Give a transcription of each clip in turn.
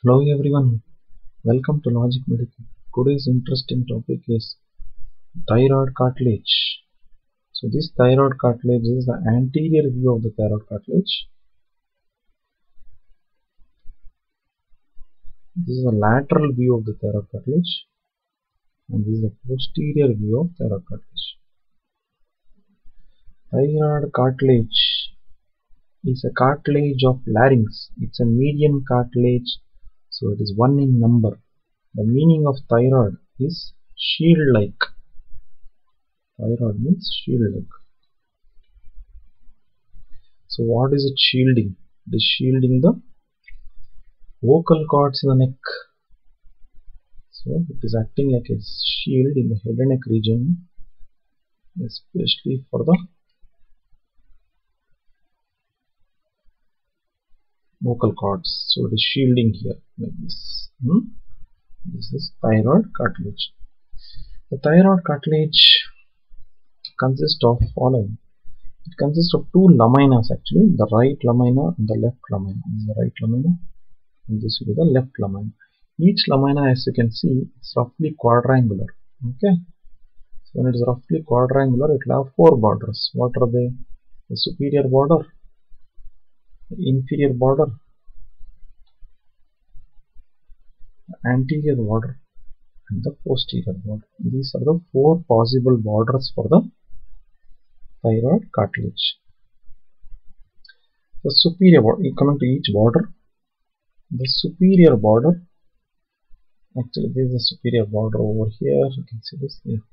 Hello everyone, welcome to Logic Medico. Today's interesting topic is thyroid cartilage. So this thyroid cartilage is the anterior view of the thyroid cartilage. This is the lateral view of the thyroid cartilage, and this is the posterior view of thyroid cartilage. Thyroid cartilage is a cartilage of larynx. It's a median cartilage, so it is 1 in number. The meaning of thyroid is shield-like. Thyroid means shield-like. So what is it shielding? It is shielding the vocal cords in the neck. So it is acting like a shield in the head and neck region, especially for the vocal cords. So it is shielding here like this. This is thyroid cartilage. The thyroid cartilage consists of following. It consists of two laminas actually, the right lamina and the left lamina. This is the right lamina and this will be the left lamina. Each lamina, as you can see, is roughly quadrangular. Okay. So when it is roughly quadrangular, it will have four borders. What are they? The superior border, the inferior border, the anterior border, and the posterior border. These are the four possible borders for the thyroid cartilage. The superior border, coming to each border, the superior border, actually this is the superior border over here, you can see this here.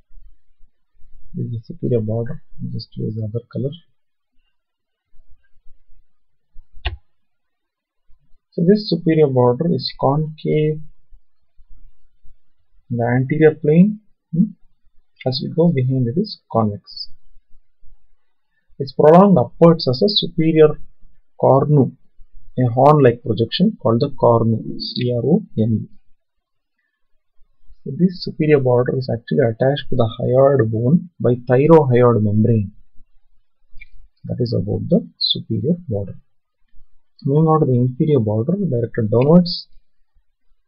This is the superior border. Just use the other color. So this superior border is concave in the anterior plane. As we go behind, it is convex. It's prolonged upwards as a superior cornu, a horn-like projection called the cornu, C-R-O-N-U. So this superior border is actually attached to the hyoid bone by thyrohyoid membrane. That is about the superior border. Moving on to the inferior border, directed downwards,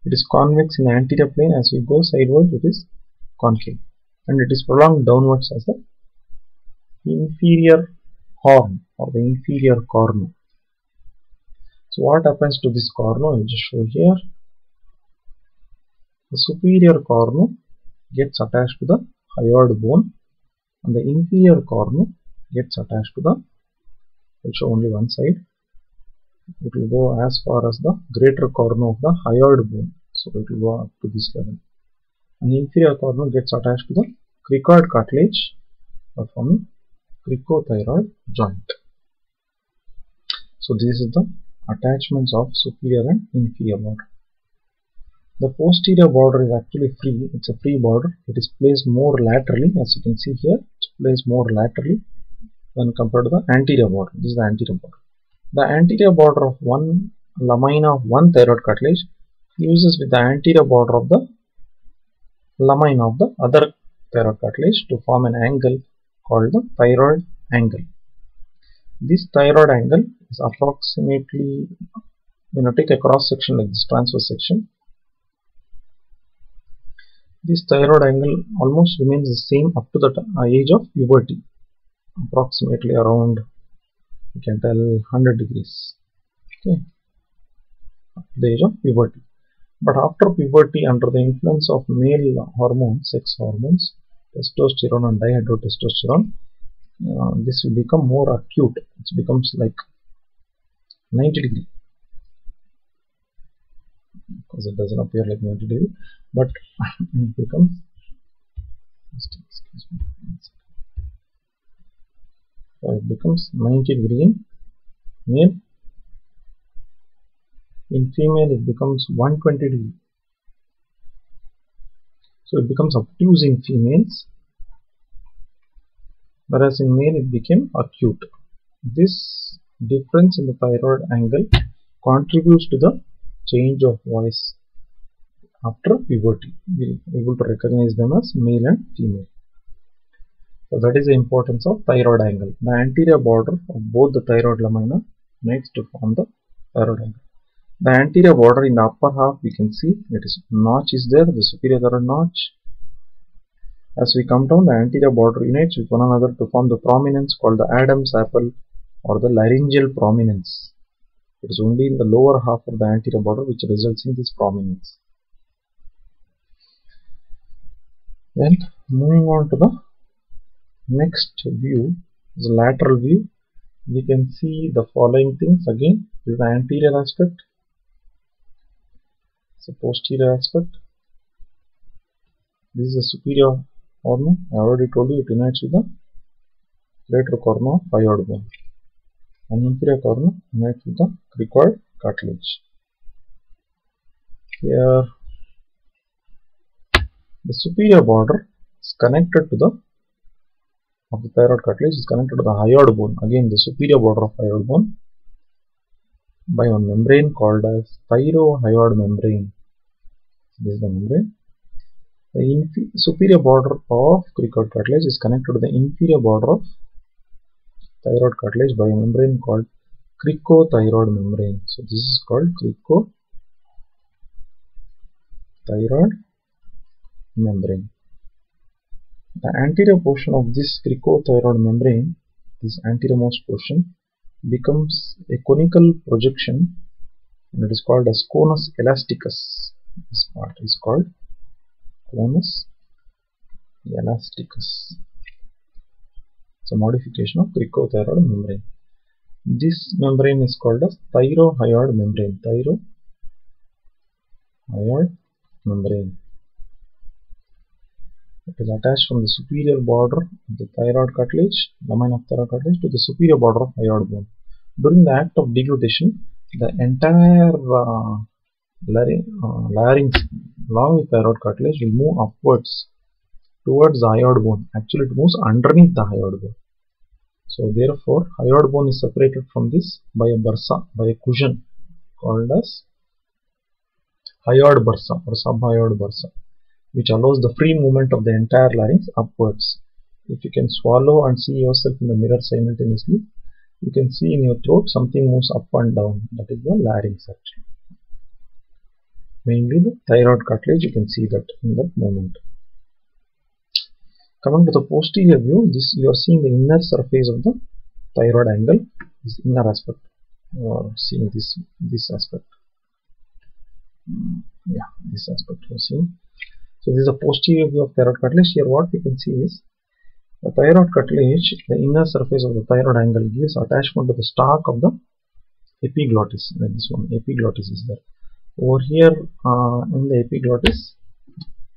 it is convex in the anterior plane. As we go sideways, it is concave, and it is prolonged downwards as the inferior horn or the inferior cornu. So what happens to this cornu? I will just show here. The superior cornu gets attached to the hyoid bone, and the inferior cornu gets attached to the, I will show only one side. It will go as far as the greater cornu of the hyoid bone. So it will go up to this level. And the inferior cornu gets attached to the cricoid cartilage by forming cricothyroid joint. So this is the attachments of superior and inferior border. The posterior border is actually free. It's a free border. It is placed more laterally, as you can see here. It's placed more laterally when compared to the anterior border. This is the anterior border. The anterior border of one lamina of one thyroid cartilage fuses with the anterior border of the lamina of the other thyroid cartilage to form an angle called the thyroid angle. This thyroid angle is approximately, when you take a cross section like this transverse section, this thyroid angle almost remains the same up to the age of puberty, approximately around, you can tell, 100 degrees. Okay, up to the age of puberty. But after puberty, under the influence of male hormones, sex hormones, testosterone and dihydrotestosterone, this will become more acute. It becomes like 90 degree, because it doesn't appear like 90 degree, but it becomes, it becomes 90 degree in male. In female it becomes 120 degree. So it becomes obtuse in females, whereas in male it became acute. This difference in the thyroid angle contributes to the change of voice after puberty. We are able to recognize them as male and female. So that is the importance of thyroid angle. The anterior border of both the thyroid lamina makes to form the thyroid angle. The anterior border in the upper half, we can see it is notch is there, the superior thyroid notch. As we come down, the anterior border unites with one another to form the prominence called the Adam's apple or the laryngeal prominence. It is only in the lower half of the anterior border which results in this prominence. Then moving on to the next view, the lateral view, we can see the following things again. This is the anterior aspect, the posterior aspect. This is the superior cornu. I already told you it unites with the greater cornu of thyroid bone. And inferior cornu unites with the cricoid cartilage. Here, the superior border is connected to the thyroid cartilage is connected to the hyoid bone. Again, the superior border of hyoid bone by one membrane called as thyrohyoid membrane. This is the membrane. The superior border of cricoid cartilage is connected to the inferior border of thyroid cartilage by a membrane called cricothyroid membrane. So this is called cricothyroid membrane. The anterior portion of this cricothyroid membrane, this anteriormost portion, becomes a conical projection and it is called as conus elasticus. This part is called conus elasticus. It's a modification of cricothyroid membrane. This membrane is called as thyrohyoid membrane. Thyrohyoid membrane. It is attached from the superior border of the thyroid cartilage, lamina of thyroid cartilage, to the superior border of hyoid bone. During the act of deglutition, the entire larynx along with thyroid cartilage will move upwards towards the hyoid bone. Actually, it moves underneath the hyoid bone. So therefore, hyoid bone is separated from this by a bursa, by a cushion called as hyoid bursa or subhyoid bursa, which allows the free movement of the entire larynx upwards. If you can swallow and see yourself in the mirror simultaneously, you can see in your throat something moves up and down. That is the larynx actually. Mainly the thyroid cartilage, you can see that in that movement. Coming to the posterior view, this you are seeing the inner surface of the thyroid angle, this inner aspect. You are seeing this aspect. Yeah, this aspect you are seeing. So this is a posterior view of thyroid cartilage. Here what we can see is the thyroid cartilage, the inner surface of the thyroid angle gives attachment to the stalk of the epiglottis. Like this one, epiglottis is there. Over here in the epiglottis,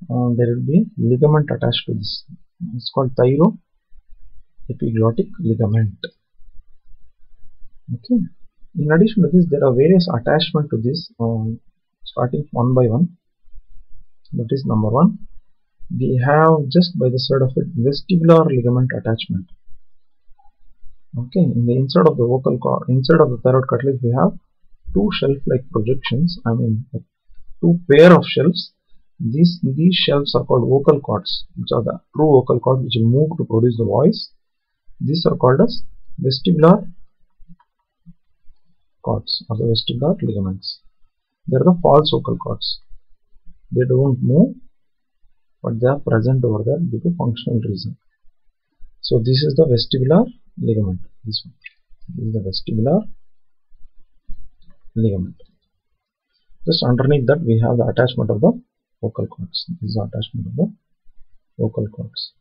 there will be a ligament attached to this. It's called thyroepiglottic ligament. Okay. In addition to this, there are various attachments to this, starting one by one. That is number one. We have just by the side of it vestibular ligament attachment. Okay, in the inside of the vocal cord, inside of the thyroid cartilage, we have two shelf-like projections. I mean, two pair of shelves. These shelves are called vocal cords, which are the true vocal cord which will move to produce the voice. These are called as vestibular cords or the vestibular ligaments. They are the false vocal cords. They don't move, but they are present over there due to functional reason. So this is the vestibular ligament. This one. This is the vestibular ligament. Just underneath that we have the attachment of the vocal cords. This is the attachment of the vocal cords.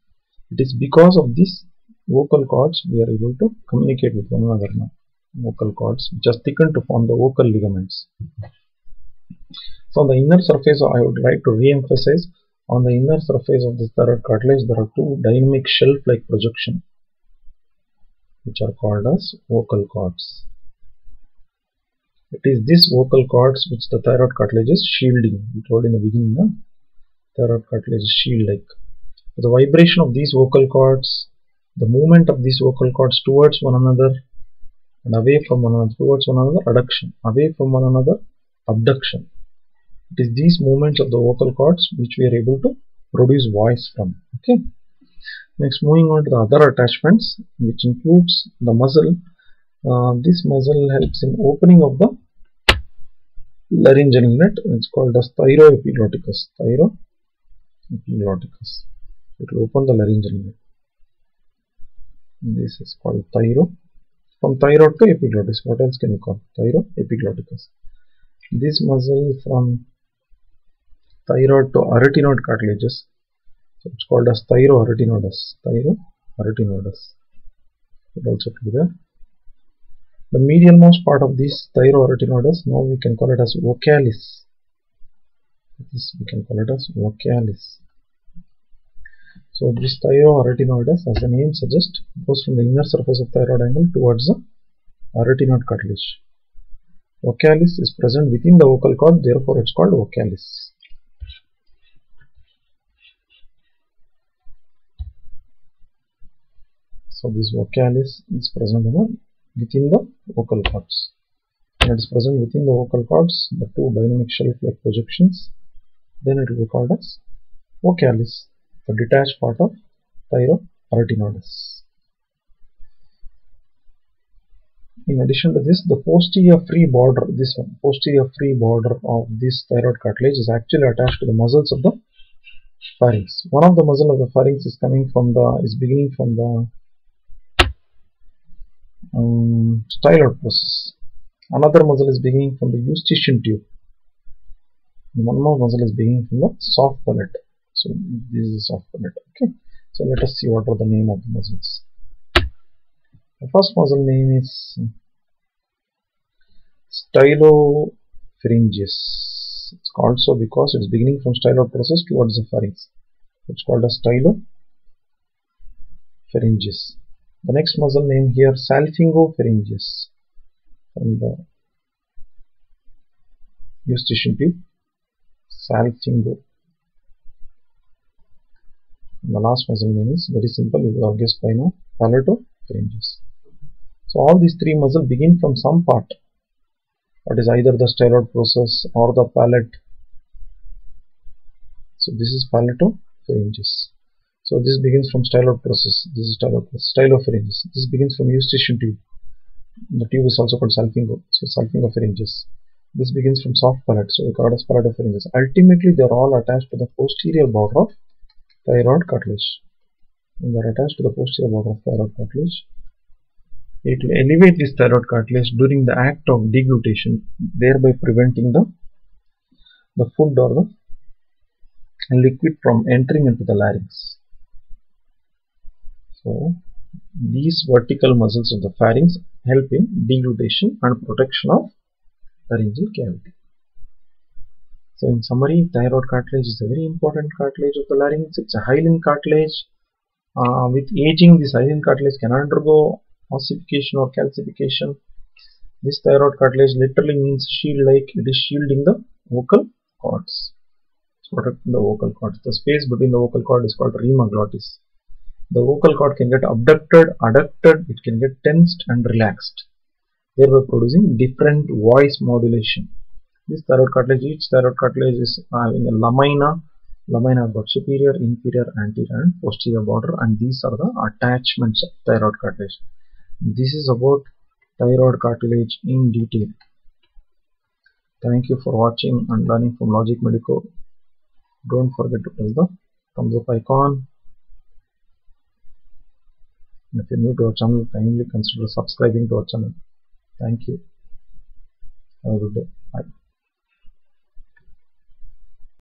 It is because of these vocal cords we are able to communicate with one another now. Vocal cords which are thickened to form the vocal ligaments. So on the inner surface, I would like to re-emphasize, on the inner surface of the thyroid cartilage there are two dynamic shelf-like projections which are called as vocal cords. It is these vocal cords which the thyroid cartilage is shielding. We told in the beginning, the thyroid cartilage is shield-like. The vibration of these vocal cords, the movement of these vocal cords towards one another and away from one another, towards one another, adduction, away from one another, abduction. It is these movements of the vocal cords which we are able to produce voice from. Okay. Next, moving on to the other attachments, which includes the muscle. This muscle helps in opening of the laryngeal unit. It's called as thyroepiglotticus. Thyroepiglotticus. It will open the laryngeal unit. This is called thyro. From thyroid to epiglottis. What else can you call? Thyroepiglotticus. This muscle from thyroid to arytenoid cartilages. So it's called as thyroarytenoidus. Thyroarytenoidus. It also be there. The medialmost part of this thyroarytenoidus, now we can call it as vocalis. This we can call it as vocalis. So this thyroarytenoidus, as the name suggests, goes from the inner surface of thyroid angle towards the arytenoid cartilage. Vocalis is present within the vocal cord, therefore it's called vocalis. So this vocalis is present within the vocal cords. When it is present within the vocal cords, the two dynamic shelf-like projections, then it will be called as vocalis, the detached part of thyroarytenoidus. In addition to this, the posterior free border, posterior free border of this thyroid cartilage is actually attached to the muscles of the pharynx. One of the muscle of the pharynx is beginning from the styloid process. Another muscle is beginning from the eustachian tube. One more muscle is beginning from the soft palate. So this is soft palate. Okay. So let us see what are the name of the muscles. The first muscle name is stylopharyngeus. It's called so because it's beginning from styloid process towards the pharynx. It's called as stylopharyngeus. The next muscle name here, salpingopharyngeus, from the eustachian tube. Salpingo. And the last muscle name is very simple, you have guessed by now, palatopharyngeus. So all these three muscles begin from some part, that is either the styloid process or the palate. So this is palatopharyngeus. So this begins from styloid process. This is stylopharyngeus. This begins from eustachian tube. The tube is also called salpingo. So salpingopharyngeus. This begins from soft palate. So we call it as palatopharyngeus. Ultimately, they are all attached to the posterior border of thyroid cartilage. When they are attached to the posterior border of thyroid cartilage, it will elevate this thyroid cartilage during the act of deglutition, thereby preventing the food or the liquid from entering into the larynx. So these vertical muscles of the pharynx help in deglutition and protection of laryngeal cavity. So in summary, thyroid cartilage is a very important cartilage of the larynx. It's a hyaline cartilage. With aging, this hyaline cartilage can undergo ossification or calcification. This thyroid cartilage literally means shield-like. It is shielding the vocal cords. It's protecting the vocal cords. The space between the vocal cord is called rima glottis. The vocal cord can get abducted, adducted, it can get tensed and relaxed, thereby producing different voice modulation. This thyroid cartilage, each thyroid cartilage is having a lamina. Lamina have got superior, inferior, anterior and posterior border, and these are the attachments of thyroid cartilage. This is about thyroid cartilage in detail. Thank you for watching and learning from Logic Medico. Don't forget to press the thumbs up icon. And if you're new to our channel, kindly consider subscribing to our channel. Thank you. Have a good day. Bye.